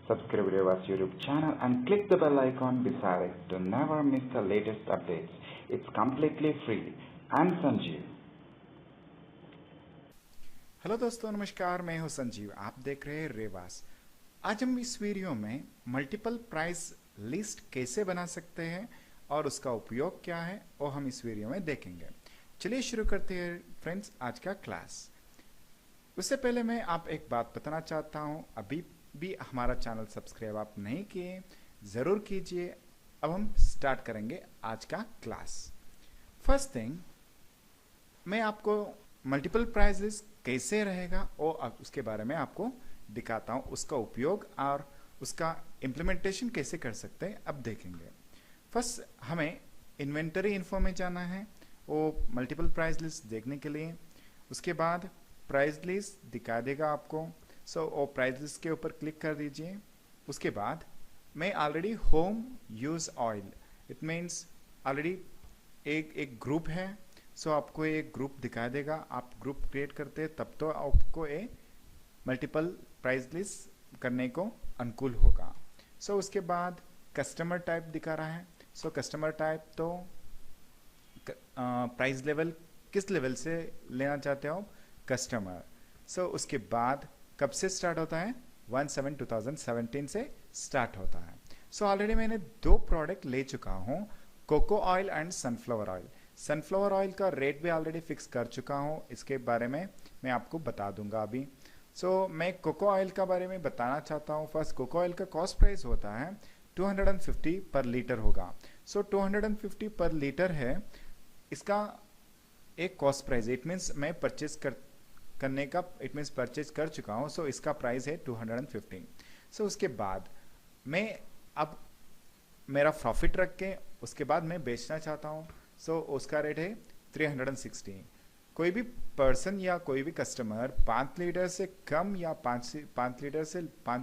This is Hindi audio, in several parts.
Subscribe to our YouTube channel and click the bell icon beside it to never miss the latest updates. It's completely free. I'm Sanjeev. Hello दोस्तों, नमस्कार। मैं हूं संजीव, आप देख रहे हैं रेवास। आज हम इस वीडियो में मल्टीपल प्राइस लिस्ट कैसे बना सकते हैं और उसका उपयोग क्या है वो हम इस वीडियो में देखेंगे। चलिए शुरू करते हैं फ्रेंड्स आज का क्लास। उससे पहले मैं आप एक बात बताना चाहता हूं, अभी भी हमारा चैनल सब्सक्राइब आप नहीं किए ज़रूर कीजिए। अब हम स्टार्ट करेंगे आज का क्लास। फर्स्ट थिंग, मैं आपको मल्टीपल प्राइस लिस्ट कैसे रहेगा वो उसके बारे में आपको दिखाता हूँ, उसका उपयोग और उसका इम्प्लीमेंटेशन कैसे कर सकते हैं अब देखेंगे। फर्स्ट हमें इन्वेंटरी इन्फो में जाना है वो मल्टीपल प्राइस लिस्ट देखने के लिए। उसके बाद प्राइस लिस्ट दिखा देगा आपको, सो वो प्राइस लिस्ट के ऊपर क्लिक कर दीजिए। उसके बाद मैं already home use oil, it means already एक ग्रुप है, सो आपको एक ग्रुप दिखा देगा। आप ग्रुप क्रिएट करते हैं तब तो आपको एक मल्टीपल प्राइस लिस्ट करने को अनुकूल होगा। सो उसके बाद कस्टमर टाइप दिखा रहा है। सो कस्टमर टाइप तो प्राइस लेवल किस लेवल से लेना चाहते हो कस्टमर। सो उसके बाद कब से स्टार्ट होता है, 1/7/2017 से स्टार्ट होता है। सो ऑलरेडी मैंने दो प्रोडक्ट ले चुका हूँ, coco oil and sunflower oil. Sunflower oil का रेट भी ऑलरेडी फिक्स कर चुका हूँ, इसके बारे में मैं आपको बता दूंगा अभी। सो मैं कोको ऑयल का बारे में बताना चाहता हूँ। फर्स्ट, कोको ऑयल का कॉस्ट प्राइस होता है 250 पर लीटर होगा। सो 250 पर लीटर है इसका एक कॉस्ट प्राइस। इट मीन्स मैं परचेज करने का इट मीन्स परचेज कर चुका हूँ, सो इसका प्राइस है 250। सो उसके बाद मैं अब मेरा प्रॉफिट रख के उसके बाद मैं बेचना चाहता हूँ, सो उसका रेट है 360। कोई भी पर्सन या कोई भी कस्टमर 5 लीटर से कम या 5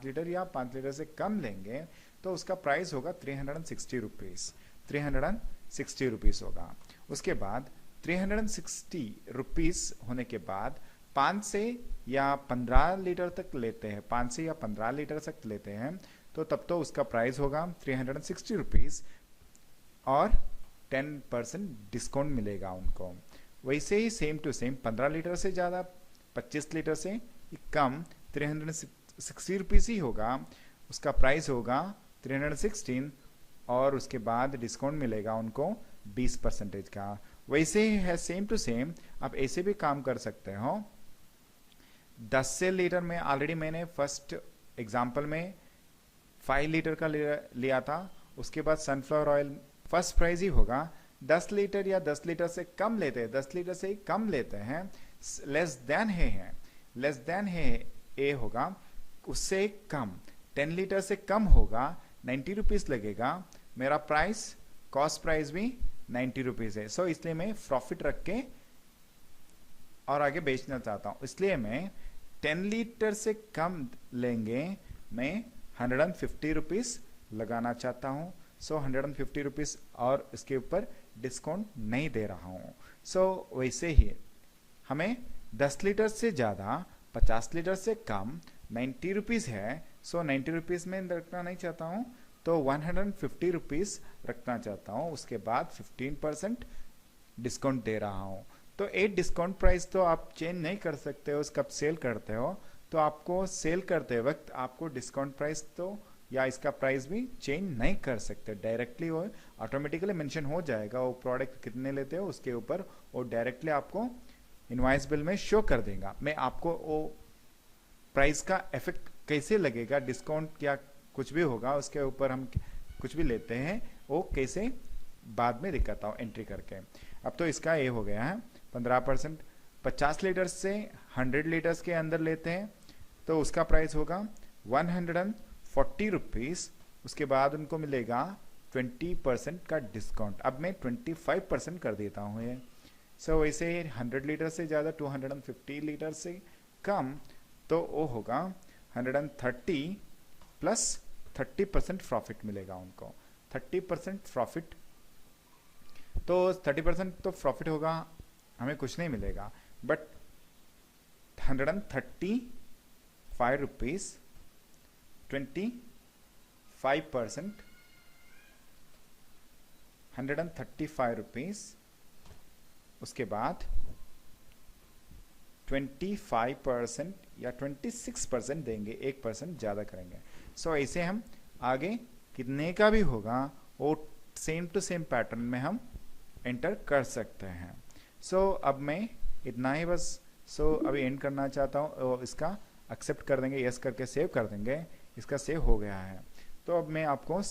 लीटर या 5 लीटर से कम लेंगे तो उसका प्राइस होगा 360 रुपीज़। 360 रुपीज़ होगा। उसके बाद 360 रुपीज़ होने के बाद 5 से या 15 लीटर तक लेते हैं, 5 से या 15 लीटर तक लेते हैं तो तब तो उसका प्राइस होगा 360 रुपीज़ और 10% डिस्काउंट मिलेगा उनको। वैसे ही सेम टू सेम 15 लीटर से ज़्यादा, 25 लीटर से कम 360 रुपीज़ ही होगा, उसका प्राइस होगा 316 और उसके बाद डिस्काउंट मिलेगा उनको 20% का। वैसे ही है सेम टू सेम, आप ऐसे भी काम कर सकते हो। 10 से लीटर में ऑलरेडी मैंने फर्स्ट एग्जांपल में 5 लीटर का लिया था। उसके बाद सनफ्लावर ऑयल फर्स्ट प्राइस ही होगा 10 लीटर या 10 लीटर से कम लेते हैं, 10 लीटर से ही कम लेते हैं, लेस देन है ए होगा, उससे कम 10 लीटर से कम होगा 90 रुपीज़ लगेगा। मेरा प्राइस कॉस्ट प्राइस भी 90 रुपीज़ है। सो इसलिए मैं प्रॉफिट रख के और आगे बेचना चाहता हूँ, इसलिए मैं 10 लीटर से कम लेंगे मैं 150 रुपीज़ लगाना चाहता हूँ। सो 150 रुपीज़ और इसके ऊपर डिस्काउंट नहीं दे रहा हूँ। सो वैसे ही हमें 10 लीटर से ज़्यादा, 50 लीटर से कम 90 रुपीज़ है। सो 90 रुपीज़ में रखना नहीं चाहता हूँ तो 150 रुपीज़ रखना चाहता हूँ। उसके बाद 15% डिस्काउंट दे रहा हूँ। तो एक डिस्काउंट प्राइस तो आप चेंज नहीं कर सकते हो, कब सेल करते हो तो आपको सेल करते वक्त आपको डिस्काउंट प्राइस तो या इसका प्राइस भी चेंज नहीं कर सकते। डायरेक्टली वो ऑटोमेटिकली मेंशन हो जाएगा, वो प्रोडक्ट कितने लेते हो उसके ऊपर वो डायरेक्टली आपको इनवॉइस बिल में शो कर देगा। मैं आपको वो प्राइस का इफेक्ट कैसे लगेगा, डिस्काउंट या कुछ भी होगा उसके ऊपर हम कुछ भी लेते हैं वो कैसे बाद में दिखाता हूँ एंट्री करके। अब तो इसका ये हो गया है 15%। 50 लीटर से 100 लीटर्स के अंदर लेते हैं तो उसका प्राइस होगा 140 रुपीज़। उसके बाद उनको मिलेगा 20% का डिस्काउंट। अब मैं 25% कर देता हूँ ये। सो वैसे 100 लीटर से ज़्यादा 250 लीटर से कम तो वो होगा 130 प्लस 30% प्रॉफिट मिलेगा उनको। 30% प्रॉफिट तो 30% तो प्रॉफिट होगा, हमें कुछ नहीं मिलेगा, बट 135 रुपीज़ 20 5%, 135 रुपीज। उसके बाद 25% या 26% देंगे, 1% ज़्यादा करेंगे। सो ऐसे हम आगे कितने का भी होगा वो सेम टू सेम पैटर्न में हम एंटर कर सकते हैं। सो अब मैं इतना ही बस अभी एंड करना चाहता हूँ और इसका एक्सेप्ट कर देंगे, यस करके सेव कर देंगे। इसका सेव हो गया है। तो अब मैं आपको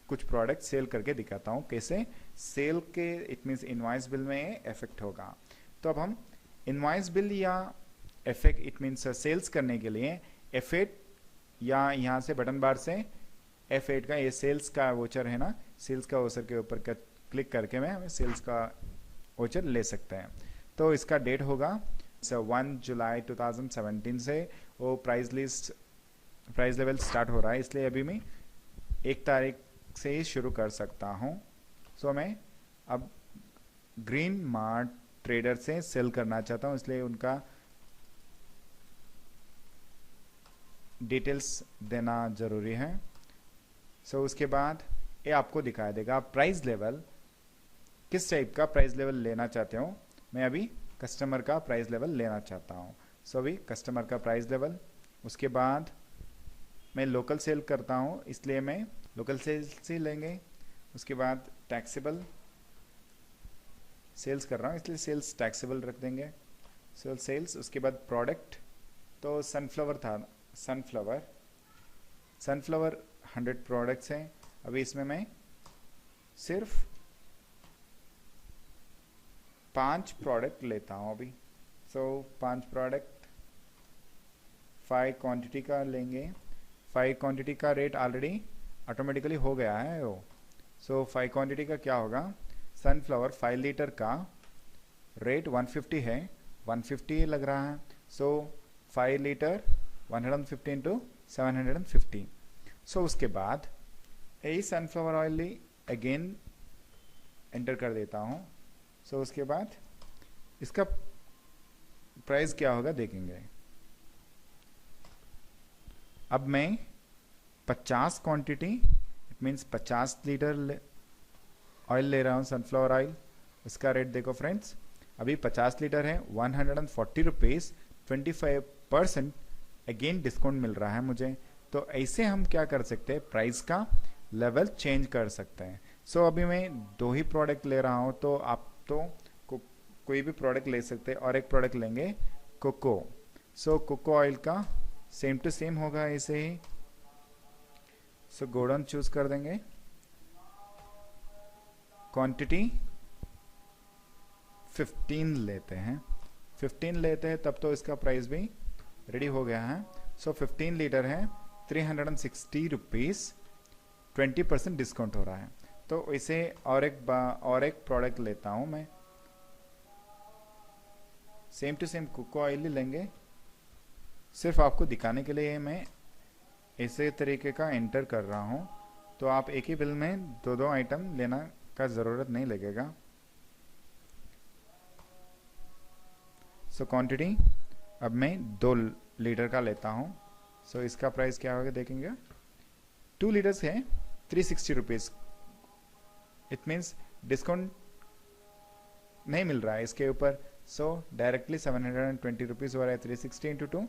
कुछ प्रोडक्ट सेल करके दिखाता हूँ कैसे सेल के इट मीन्स इनवॉइस बिल में इफेक्ट होगा। तो अब हम इनवॉइस बिल या इफेक्ट इट मीन्स सेल्स करने के लिए F8 या यहाँ से बटन बार से F8 का ये सेल्स का वोचर है ना, सेल्स का वोचर के ऊपर क्लिक करके मैं हमें सेल्स का वोचर ले सकते हैं। तो इसका डेट होगा 1 जुलाई 2017 से वो प्राइस लेवल स्टार्ट हो रहा है, इसलिए अभी मैं 1 तारीख से ही शुरू कर सकता हूँ। सो मैं अब ग्रीन मार्ट ट्रेडर से सेल करना चाहता हूँ, इसलिए उनका डिटेल्स देना जरूरी है। सो उसके बाद ये आपको दिखा देगा प्राइस लेवल, किस टाइप का प्राइस लेवल लेना चाहते हो। मैं अभी कस्टमर का प्राइस लेवल लेना चाहता हूँ। सो अभी कस्टमर का प्राइस लेवल, उसके बाद मैं लोकल सेल करता हूँ इसलिए मैं लोकल सेल से लेंगे। उसके बाद टैक्सेबल सेल्स कर रहा हूँ इसलिए सेल्स टैक्सेबल रख देंगे, सेल्स। उसके बाद प्रोडक्ट तो सनफ्लावर था, सनफ्लावर 100 प्रोडक्ट्स हैं। अभी इसमें मैं सिर्फ 5 प्रोडक्ट लेता हूँ अभी। 5 प्रोडक्ट 5 क्वांटिटी का लेंगे। 5 क्वांटिटी का रेट ऑलरेडी ऑटोमेटिकली हो गया है वो। 5 क्वांटिटी का क्या होगा, सनफ्लावर 5 लीटर का रेट 150 है, 150 लग रहा है। 5 लीटर 150 इंटू 750। उसके बाद यही सनफ्लावर ऑयल अगेन एंटर कर देता हूँ। उसके बाद इसका प्राइस क्या होगा देखेंगे। अब मैं 50 quantity it means 50 litre oil ले रहा हूँ, सनफ्लावर ऑयल। इसका रेट देखो फ्रेंड्स, अभी 50 लीटर है 140 रुपीज़, 25% अगेन डिस्काउंट मिल रहा है मुझे। तो ऐसे हम क्या कर सकते हैं, प्राइस का लेवल चेंज कर सकते हैं। अभी मैं 2 ही प्रोडक्ट ले रहा हूँ, तो आप तो कोई भी प्रोडक्ट ले सकते हैं। और एक प्रोडक्ट लेंगे कोको। कोको ऑयल का सेम टू सेम होगा ऐसे ही। गोडाउन चूज कर देंगे, क्वांटिटी 15 लेते हैं, 15 लेते हैं तब तो इसका प्राइस भी रेडी हो गया है। 15 लीटर है 360 रुपीज़, 20% डिस्काउंट हो रहा है। तो इसे और एक प्रोडक्ट लेता हूं मैं, same to same coco oil ही लेंगे। सिर्फ आपको दिखाने के लिए मैं ऐसे तरीके का एंटर कर रहा हूं, तो आप एक ही बिल में 2 आइटम लेना का ज़रूरत नहीं लगेगा। क्वांटिटी अब मैं 2 लीटर का लेता हूं। इसका प्राइस क्या होगा देखेंगे। 2 लीटर्स है 360 रुपीज़, इट मीन्स डिस्काउंट नहीं मिल रहा है इसके ऊपर। डायरेक्टली 720 रुपीज़ हो रहा है। 360 इंटू 2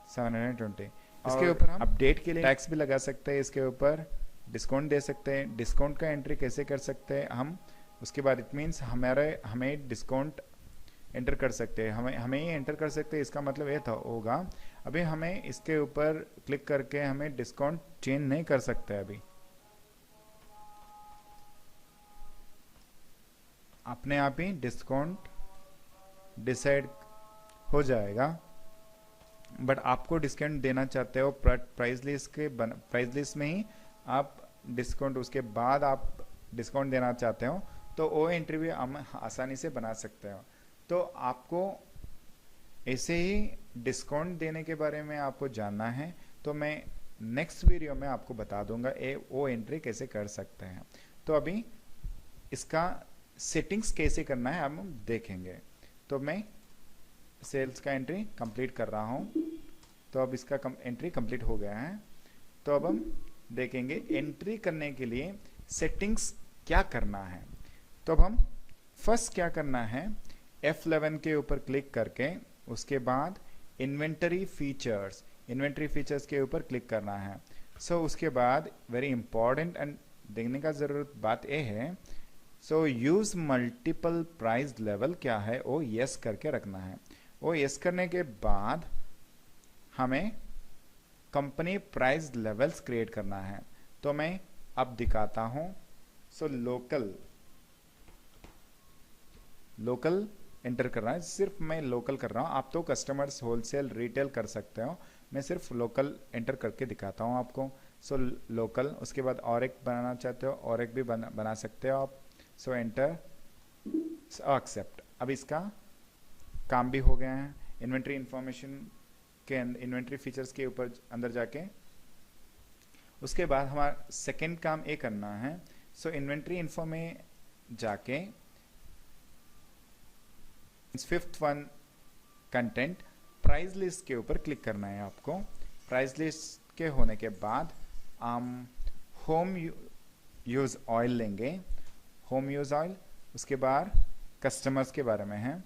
720। इसके ऊपर हम अपडेट के लिए टैक्स भी लगा सकते हैं, इसके ऊपर डिस्काउंट दे सकते हैं। डिस्काउंट का एंट्री कैसे कर सकते हैं हम, उसके बाद इट मीन्स हमें डिस्काउंट एंटर कर सकते हैं, हमें ही एंटर कर सकते हैं। इसका मतलब ये होगा अभी हमें इसके ऊपर क्लिक करके हमें डिस्काउंट चेंज नहीं कर सकते। अभी अपने आप ही डिस्काउंट डिसाइड हो जाएगा। बट आपको डिस्काउंट देना चाहते हो प्राइस लिस्ट में ही आप डिस्काउंट, उसके बाद आप डिस्काउंट देना चाहते हो तो वो एंट्री भी हम आसानी से बना सकते हो। तो आपको ऐसे ही डिस्काउंट देने के बारे में आपको जानना है तो मैं नेक्स्ट वीडियो में आपको बता दूंगा वो एंट्री कैसे कर सकते हैं। तो अभी इसका सेटिंग्स कैसे करना है हम देखेंगे। तो मैं सेल्स का एंट्री कंप्लीट कर रहा हूं, तो अब इसका एंट्री कंप्लीट हो गया है। तो अब हम देखेंगे एंट्री करने के लिए सेटिंग्स क्या करना है। तो अब हम फर्स्ट क्या करना है, F11 के ऊपर क्लिक करके उसके बाद इन्वेंटरी फीचर्स के ऊपर क्लिक करना है। उसके बाद वेरी इंपॉर्टेंट एंड देखने का जरूरत बात यह है, यूज मल्टीपल प्राइस लेवल क्या है वो यस करके रखना है। वो यस करने के बाद हमें कंपनी प्राइस लेवल्स क्रिएट करना है। तो मैं अब दिखाता हूं। लोकल एंटर करना है, सिर्फ मैं लोकल कर रहा हूं। आप तो कस्टमर्स होलसेल रिटेल कर सकते हो, मैं सिर्फ लोकल एंटर करके दिखाता हूं आपको। लोकल, उसके बाद और एक बनाना चाहते हो और एक भी बना सकते हो आप। Enter, accept. अब इसका काम भी हो गया है। इन्वेंट्री इंफॉर्मेशन के इन्वेंट्री फीचर्स के ऊपर अंदर जाके उसके बाद हमारा सेकेंड काम ये करना है। इन्वेंट्री इन्फो में जाके fifth one content price list के ऊपर क्लिक करना है आपको। प्राइस लिस्ट के होने के बाद हम होम यूज ऑयल लेंगे, होम यूज ऑयल। उसके बाद कस्टमर्स के बारे में है,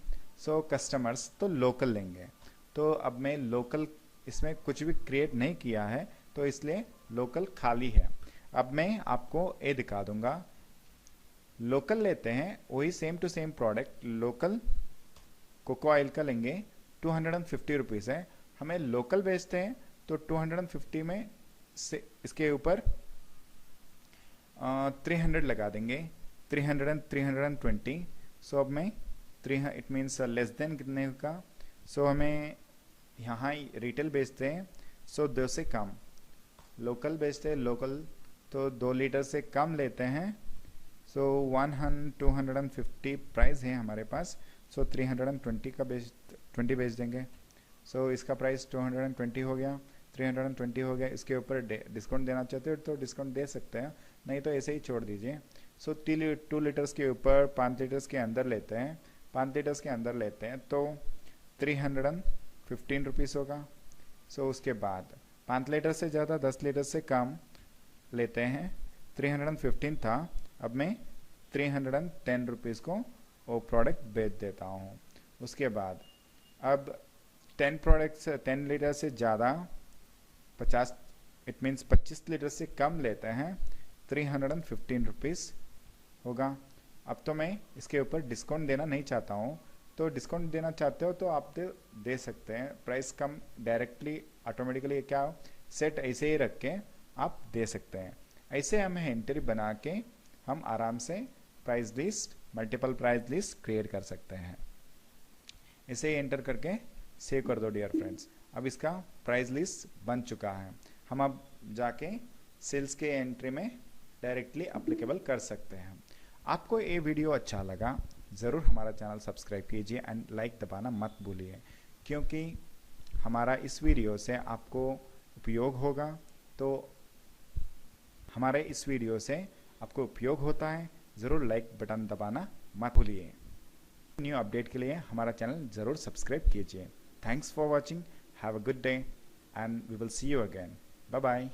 कस्टमर्स तो लोकल लेंगे। तो अब मैं लोकल इसमें कुछ भी क्रिएट नहीं किया है, तो इसलिए लोकल खाली है। अब मैं आपको ये दिखा दूंगा। लोकल लेते हैं, वही same to same product local coco oil का लेंगे, 250 रुपीज़ है। हमें लोकल बेचते हैं तो 250 में से इसके ऊपर 300 लगा देंगे, 300 एंड 320। अब मैं इट मीन्स लेस देन कितने का। हमें यहाँ रिटेल बेचते हैं 2 से कम, लोकल बेचते हैं लोकल तो 2 लीटर से कम लेते हैं। 250 प्राइस है हमारे पास, 320 का 20 बेच देंगे। इसका प्राइस 220 हो गया, 320 हो गया। इसके ऊपर डिस्काउंट देना चाहते हो तो डिस्काउंट दे सकते हैं, नहीं तो ऐसे ही छोड़ दीजिए। 2 लीटर्स के ऊपर 5 लीटर्स के अंदर लेते हैं, 5 लीटर्स के अंदर लेते हैं तो 315 रुपीज़ होगा। उसके बाद 5 लीटर से ज़्यादा 10 लीटर से कम लेते हैं, 315 था। अब मैं 310 रुपीज़ को वो प्रोडक्ट बेच देता हूँ। उसके बाद अब 10 लीटर से ज़्यादा 50 इट मीन्स 25 लीटर से कम लेते हैं, 315 रुपीज़ होगा। अब तो मैं इसके ऊपर डिस्काउंट देना नहीं चाहता हूँ, तो डिस्काउंट देना चाहते हो तो आप दे सकते हैं। प्राइस कम डायरेक्टली ऑटोमेटिकली क्या सेट ऐसे ही रख के आप दे सकते हैं। ऐसे हमें एंट्री बना के हम आराम से price list, multiple price list create कर सकते हैं। इसे ही एंटर करके सेव कर दो डियर फ्रेंड्स। अब इसका प्राइस लिस्ट बन चुका है। हम अब जाके सेल्स के एंट्री में डायरेक्टली अप्लीकेबल कर सकते हैं। आपको ये वीडियो अच्छा लगा, ज़रूर हमारा चैनल सब्सक्राइब कीजिए एंड लाइक दबाना मत भूलिए, क्योंकि हमारा इस वीडियो से आपको उपयोग होगा। तो हमारे इस वीडियो से आपको उपयोग होता है, ज़रूर लाइक बटन दबाना मत भूलिए। न्यू अपडेट के लिए हमारा चैनल ज़रूर सब्सक्राइब कीजिए। Thanks for watching, have a good day and we will see you again. Bye bye.